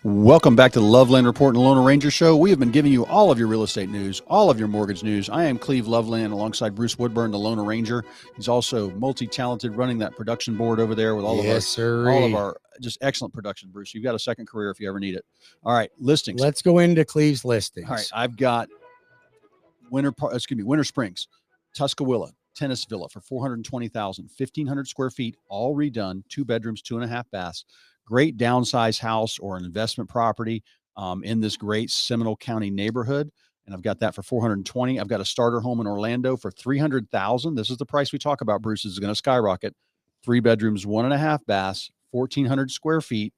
Welcome back to the Loveland Report and Loan Arranger Show. We have been giving you all of your real estate news, all of your mortgage news. I am Cleve Loveland alongside Bruce Woodburn, the Loan Arranger. He's also multi-talented, running that production board over there with all of our just excellent production, Bruce. You've got a second career if you ever need it. All right, listings. Let's go into Cleve's listings. All right, I've got Winter Springs, Tuscaloosa, tennis villa for $420,000, 1,500 square feet, all redone, 2 bedrooms, 2.5 baths. Great downsized house or an investment property in this great Seminole County neighborhood. And I've got that for $420,000. I've got a starter home in Orlando for $300,000. This is the price we talk about, Bruce. This is going to skyrocket. 3 bedrooms, 1.5 baths, 1,400 square feet.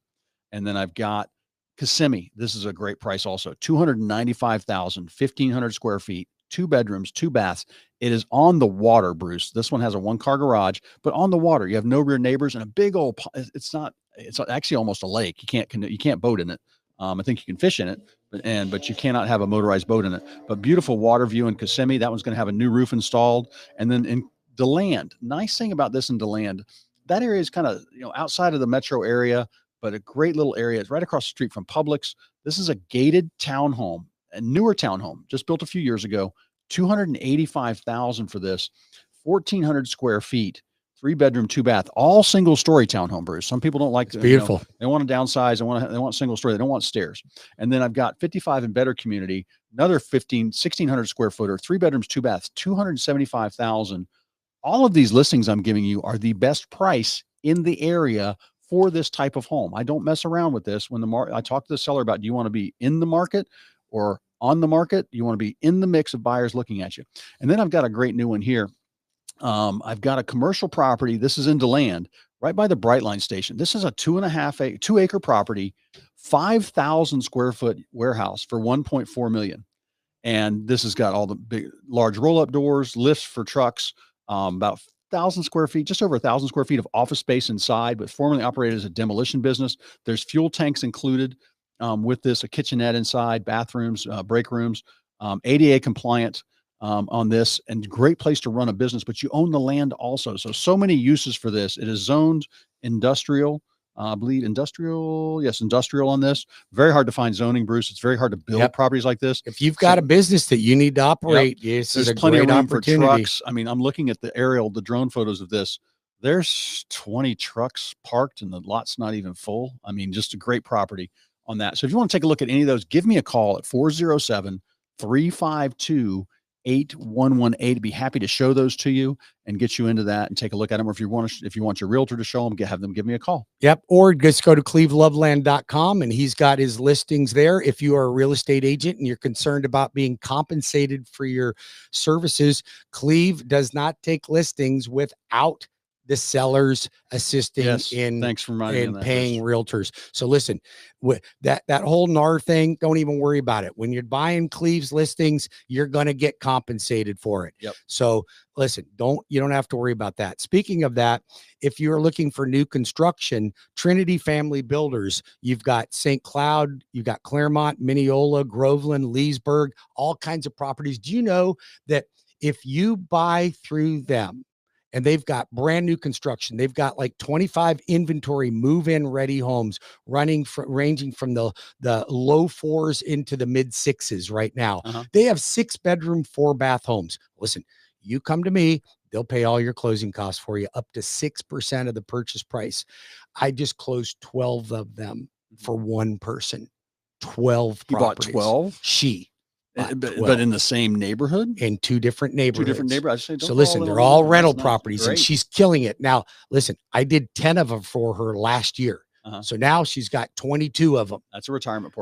And then I've got Kissimmee. This is a great price also. $295,000, 1,500 square feet, 2 bedrooms, 2 baths. It is on the water, Bruce. This one has a 1-car garage, but on the water. You have no rear neighbors and a big old, it's actually almost a lake. You can't boat in it. I think you can fish in it, but you cannot have a motorized boat in it. But beautiful water view in Kissimmee. That one's going to have a new roof installed. And then in Deland, nice thing about this in Deland, that area is kind of, outside of the metro area, but a great little area. It's right across the street from Publix. This is a gated townhome, a newer townhome, just built a few years ago. $285,000 for this, 1,400 square feet, 3 bedroom, 2 bath, all single story townhome, Bruce. Some people don't like it's beautiful. They want to downsize. They want single story. They don't want stairs. And then I've got 55 and better community, another 1,600 square footer, 3 bedrooms, 2 baths, $275,000. All of these listings I'm giving you are the best price in the area for this type of home. I don't mess around with this. When I talk to the seller about, do you want to be in the market or on the market? You want to be in the mix of buyers looking at you. And then I've got a great new one here. I've got a commercial property. This is in Deland, right by the Brightline station. This is a 2 acre property, 5,000 square foot warehouse for $1.4 million. And this has got all the big, large roll-up doors, lifts for trucks, about 1,000 square feet, just over 1,000 square feet of office space inside, but formerly operated as a demolition business. There's fuel tanks included with this, a kitchenette inside, bathrooms, break rooms, ADA compliant on this, and great place to run a business, but you own the land also. So many uses for this. It is zoned industrial. I believe industrial. Yes, industrial on this. Very hard to find zoning, Bruce. It's very hard to build properties like this. If you've got a business that you need to operate, yes, there's plenty of room for trucks. I mean, I'm looking at the drone photos of this. There's 20 trucks parked and the lot's not even full. I mean, just a great property on that. So if you want to take a look at any of those, give me a call at 407-352-8118. I'd be happy to show those to you and get you into that and take a look at them. Or if you want your realtor to show them, have them give me a call. Yep. Or just go to cleveloveland.com and he's got his listings there. If you are a real estate agent and you're concerned about being compensated for your services, Cleve does not take listings without the sellers assisting in paying realtors. So listen, that whole NAR thing, don't even worry about it. When you're buying Cleve's listings, you're going to get compensated for it. Yep. So listen, you don't have to worry about that. Speaking of that, if you're looking for new construction, Trinity Family Builders, you've got St. Cloud, you've got Claremont, Mineola, Groveland, Leesburg, all kinds of properties. Do you know that if you buy through them, and they've got brand new construction, they've got like 25 inventory move-in ready homes ranging from the low 4s into the mid 6s right now. They have 6 bedroom, 4 bath homes. Listen, you come to me, they'll pay all your closing costs for you, up to 6% of the purchase price. I just closed 12 of them for one person. 12 properties. You bought 12? But in the same neighborhood? In 2 different neighborhoods. So listen, they're all rental properties and she's killing it. Now, listen, I did 10 of them for her last year. So now she's got 22 of them. That's a retirement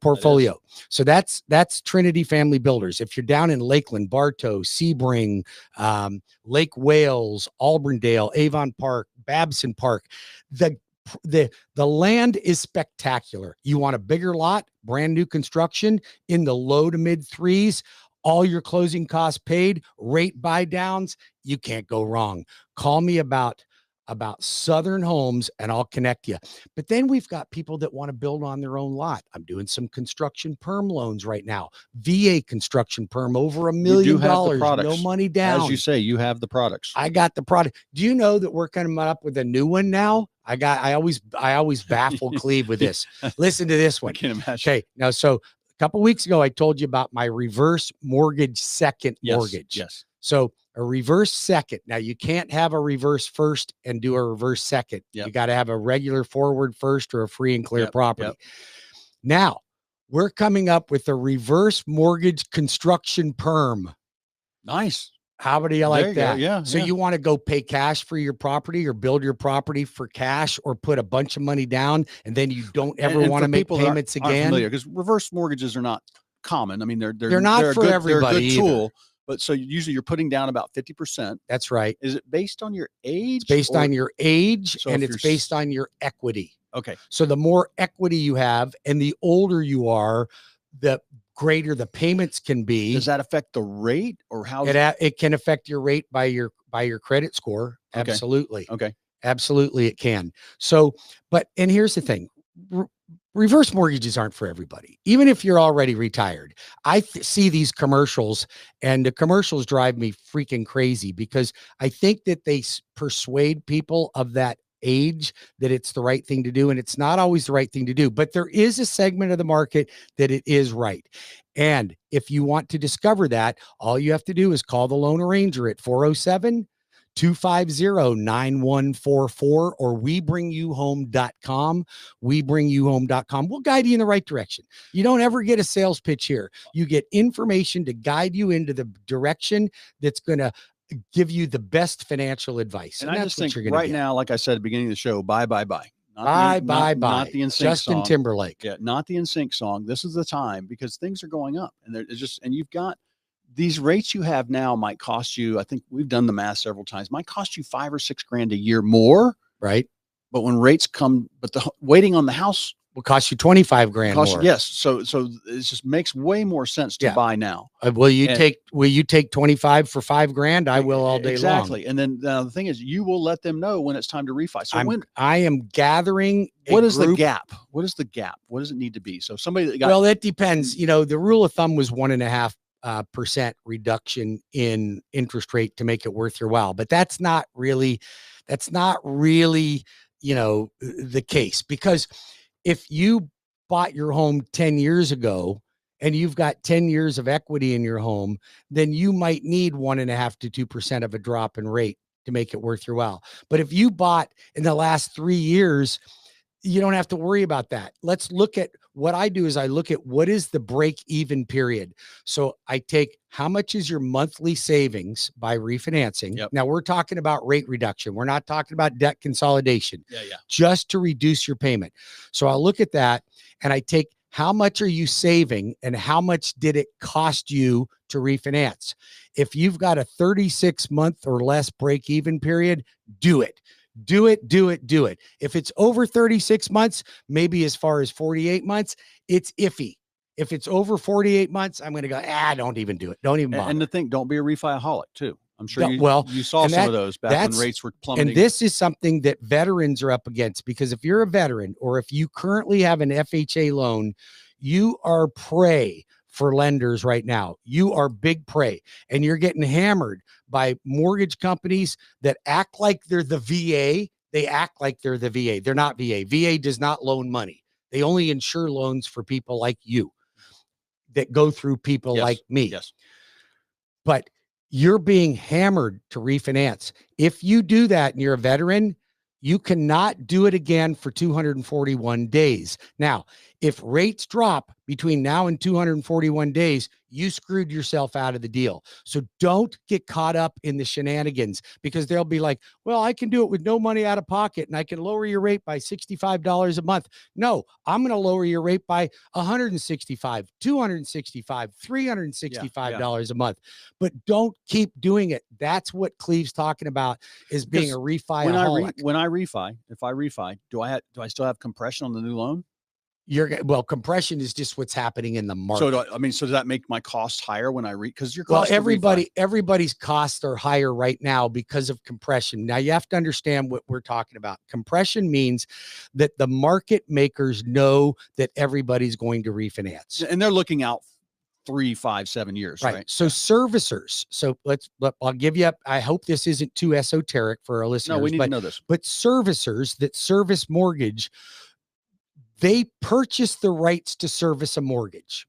portfolio. So that's Trinity Family Builders. If you're down in Lakeland, Bartow, Sebring, Lake Wales, Auburndale, Avon Park, Babson Park, the land is spectacular. You want a bigger lot, brand new construction in the low to mid 3s, all your closing costs paid, rate buy downs, you can't go wrong. Call me about about Southern Homes and I'll connect you. But then we've got people that want to build on their own lot. I'm doing some construction perm loans right now. VA construction perm over $1 million, no money down. As you say, you have the products. I got the product. Do you know that we're coming up with a new one now? I always baffle Cleve with this. Listen to this one. I can imagine. Okay. Now, so a couple of weeks ago, I told you about my reverse mortgage second mortgage. Yes. So a reverse second. Now you can't have a reverse first and do a reverse second. Yep. You got to have a regular forward first or a free and clear property. Yep. Now we're coming up with a reverse mortgage construction perm. Nice. How do you like that? Yeah. So you want to go pay cash for your property or build your property for cash or put a bunch of money down and then you don't ever want to make payments again? Because reverse mortgages are not common. I mean, they're not for everybody. They're a good tool, but so usually you're putting down about 50%. That's right. Is it based on your age? It's based on your age, So and it's based on your equity. Okay. So the more equity you have and the older you are, the greater the payments can be. Does that affect the rate or how? It can affect your rate by your credit score. Okay. Absolutely. Okay. Absolutely, it can. So, and here's the thing. Reverse mortgages aren't for everybody. Even if you're already retired, I see these commercials and the commercials drive me freaking crazy because I think that they persuade people of that age that it's the right thing to do. And it's not always the right thing to do, but there is a segment of the market that it is right. And if you want to discover that, all you have to do is call the loan arranger at 407-250-9144 or webringyouhome.com. Webringyouhome.com. We'll guide you in the right direction. You don't ever get a sales pitch here. You get information to guide you into the direction that's going to give you the best financial advice. And I just think right now, like I said at the beginning of the show, bye. Not the NSYNC Justin song. Timberlake. Yeah, not the NSYNC song. This is the time because things are going up and and you've got these rates you have now might cost you, I think we've done the math several times, might cost you $5,000 or $6,000 a year more. Right. But when rates come, but the waiting on the house will cost you $25,000 more. Yes. So it just makes way more sense to buy now. Will you take 25 for $5,000? I will all day long. Exactly. And then the thing is, you will let them know when it's time to refi. So I am gathering. What is the gap? What is the gap? What does it need to be? So somebody that got, well, it depends. You know, the rule of thumb was 1.5% reduction in interest rate to make it worth your while. But that's not really, you know, the case, because if you bought your home 10 years ago and you've got 10 years of equity in your home, then you might need 1.5 to 2% of a drop in rate to make it worth your while. But if you bought in the last 3 years, you don't have to worry about that. Let's look at what I do is I look at what is the break even period. So I take how much is your monthly savings by refinancing. Yep. Now we're talking about rate reduction. We're not talking about debt consolidation. Yeah. Just to reduce your payment. So I'll look at that and I take how much are you saving and how much did it cost you to refinance? If you've got a 36-month or less break even period, do it. Do it. If it's over 36 months, maybe as far as 48 months, it's iffy. If it's over 48 months, I'm going to go, don't even do it. Don't even bother. And the thing, don't be a refi-aholic too. I'm sure you saw some of those back when rates were plummeting. And this is something that veterans are up against, because if you're a veteran or if you currently have an FHA loan, you are prey for lenders right now. You are big prey, and you're getting hammered by mortgage companies that act like they're the VA. They act like they're the VA. They're not VA. VA does not loan money. They only insure loans for people like you that go through people like me. Yes. But you're being hammered to refinance. If you do that and you're a veteran, you cannot do it again for 241 days. Now, if rates drop between now and 241 days, you screwed yourself out of the deal. So don't get caught up in the shenanigans, because they'll be like, well, I can do it with no money out of pocket and I can lower your rate by $65 a month. No, I'm going to lower your rate by $165, $265, $365 a month. But don't keep doing it. That's what Cleve's talking about, is being a refi-aholic. If I refi, do I still have compression on the new loan? Well, compression is just what's happening in the market. So, so does that make my costs higher when I because your Well, cost everybody's costs are higher right now because of compression. Now you have to understand what we're talking about. Compression means that the market makers know that everybody's going to refinance, and they're looking out 3, 5, 7 years, right? So servicers. So I'll give you. I hope this isn't too esoteric for our listeners. No, we need to know this. But servicers that service mortgage, they purchase the rights to service a mortgage.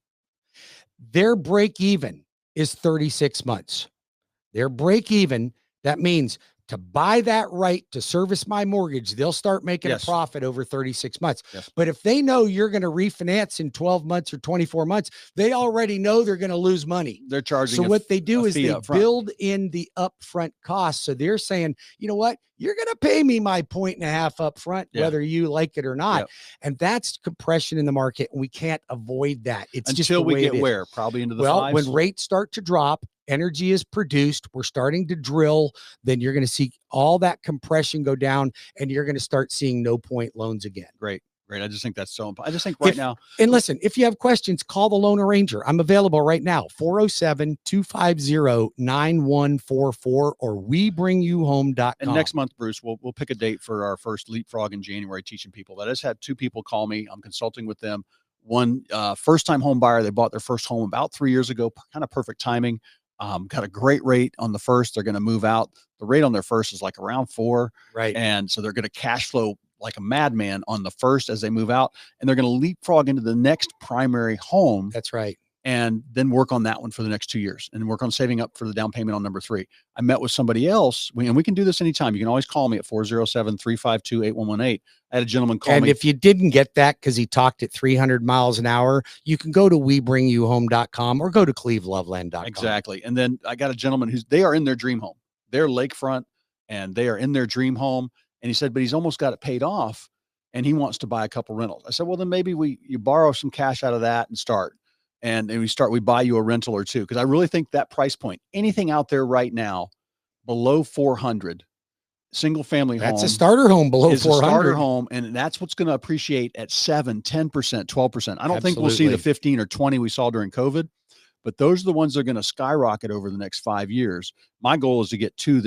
Their break even is 36 months. Their break even, that means to buy that right to service my mortgage, they'll start making a profit over 36 months. Yes. But if they know you're going to refinance in 12 months or 24 months, they already know they're going to lose money. They're charging. So what they do is they build in the upfront costs. So they're saying, you know what? You're going to pay me my 1.5 up front, whether you like it or not. Yep. And that's compression in the market. And we can't avoid that. It's until just the we way get it is. Where probably into the well, fives? When rates start to drop, energy is produced, we're starting to drill, then you're going to see all that compression go down and you're going to start seeing no point loans again. Great. I just think that's so important. I just think now. And listen, if you have questions, call the Loan Arranger. I'm available right now, 407-250-9144 or webringyouhome.com. And next month, Bruce, we'll pick a date for our first Leapfrog in January, teaching people. That has had 2 people call me. I'm consulting with them. One first-time home buyer, they bought their first home about 3 years ago, kind of perfect timing. Got a great rate on the first. They're going to move out. The rate on their first is like around 4. Right. And so they're going to cash flow like a madman on the first as they move out. And they're going to leapfrog into the next primary home. That's right. And then work on that one for the next 2 years and work on saving up for the down payment on number 3. I met with somebody else, and we can do this anytime. You can always call me at 407-352-8118. I had a gentleman call me. And if you didn't get that because he talked at 300 miles an hour, you can go to webringyouhome.com or go to cleveloveland.com. Exactly. And then I got a gentleman they are in their dream home. They're lakefront and they are in their dream home. And he said, but he's almost got it paid off and he wants to buy a couple rentals. I said, well, then maybe you borrow some cash out of that and start. And we buy you a rental or 2. Cause I really think that price point, anything out there right now below 400, single family home. That's a starter home below 400. A starter home. And that's what's going to appreciate at 7, 10%, 12%. I don't think we'll see the 15 or 20 we saw during COVID, but those are the ones that are going to skyrocket over the next 5 years. My goal is to get 2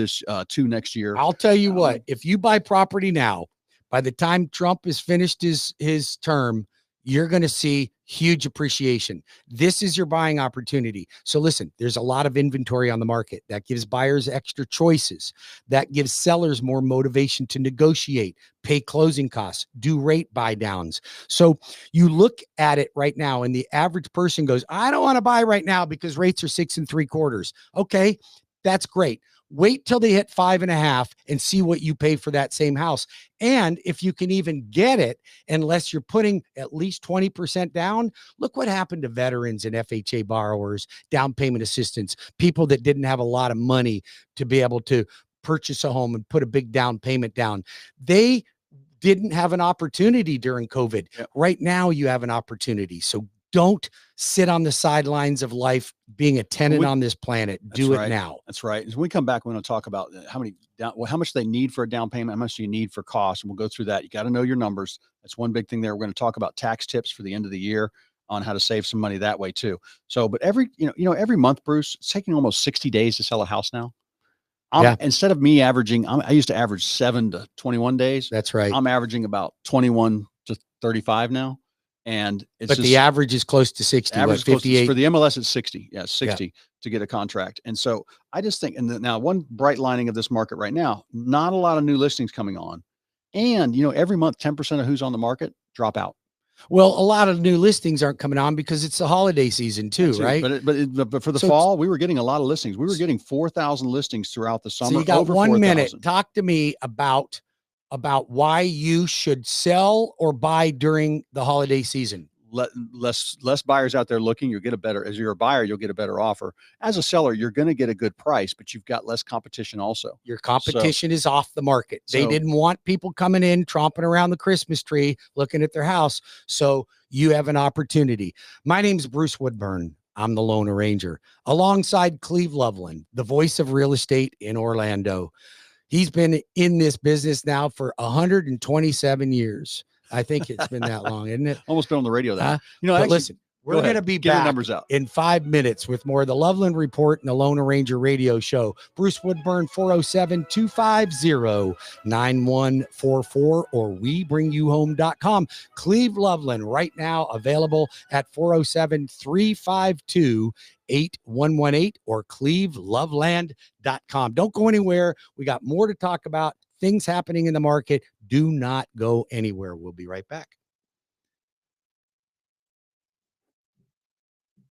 next year. I'll tell you what, if you buy property now, by the time Trump has finished his term, you're going to see huge appreciation. This is your buying opportunity. So listen, there's a lot of inventory on the market that gives buyers extra choices, that gives sellers more motivation to negotiate, pay closing costs, do rate buy downs. So you look at it right now and the average person goes, I don't want to buy right now because rates are 6 3/4. Okay, that's great. Wait till they hit 5.5 and see what you pay for that same house. And if you can even get it, unless you're putting at least 20% down, look what happened to veterans and FHA borrowers, down payment assistance, people that didn't have a lot of money to be able to purchase a home and put a big down payment down. They didn't have an opportunity during COVID. Yep. Right now you have an opportunity. So don't sit on the sidelines of life being a tenant on this planet. Do it now. That's right. As we come back, we're going to talk about how much they need for a down payment, how much do you need for cost, and we'll go through that. You got to know your numbers. That's one big thing there. We're going to talk about tax tips for the end of the year on how to save some money that way too. So, but every month, Bruce, it's taking almost 60 days to sell a house now. Instead of me averaging, I used to average 7 to 21 days. That's right. I'm averaging about 21 to 35 now. And but the average is close to 60, average 58 for the MLS. It's 60. Yeah, 60 to get a contract. And so I just think, and now one bright lining of this market right now, not a lot of new listings coming on. And, every month, 10% of who's on the market drop out. Well, a lot of new listings aren't coming on because it's the holiday season too, right? But for the fall, we were getting a lot of listings. We were getting 4,000 listings throughout the summer. So you got over 1 minute. Talk to me about why you should sell or buy during the holiday season. Less buyers out there looking. You'll get as you're a buyer, you'll get a better offer. As a seller, you're going to get a good price, but you've got less competition also. Your competition is off the market. They didn't want people coming in, tromping around the Christmas tree, looking at their house. So you have an opportunity. My name's Bruce Woodburn. I'm the Loan Arranger alongside Cleve Loveland, the voice of real estate in Orlando. He's been in this business now for 127 years. I think it's been that long, isn't it? Almost been on the radio. That Huh? you know. But Actually, listen, we're ahead. going to be Get the back numbers out. in 5 minutes with more of the Loveland Report and the Lone Ranger Radio Show. Bruce Woodburn, 407-250-9144 or webringyouhome.com. Cleve Loveland right now available at 407-352-8118 or cleveloveland.com. Don't go anywhere. We got more to talk about, things happening in the market. Do not go anywhere. We'll be right back.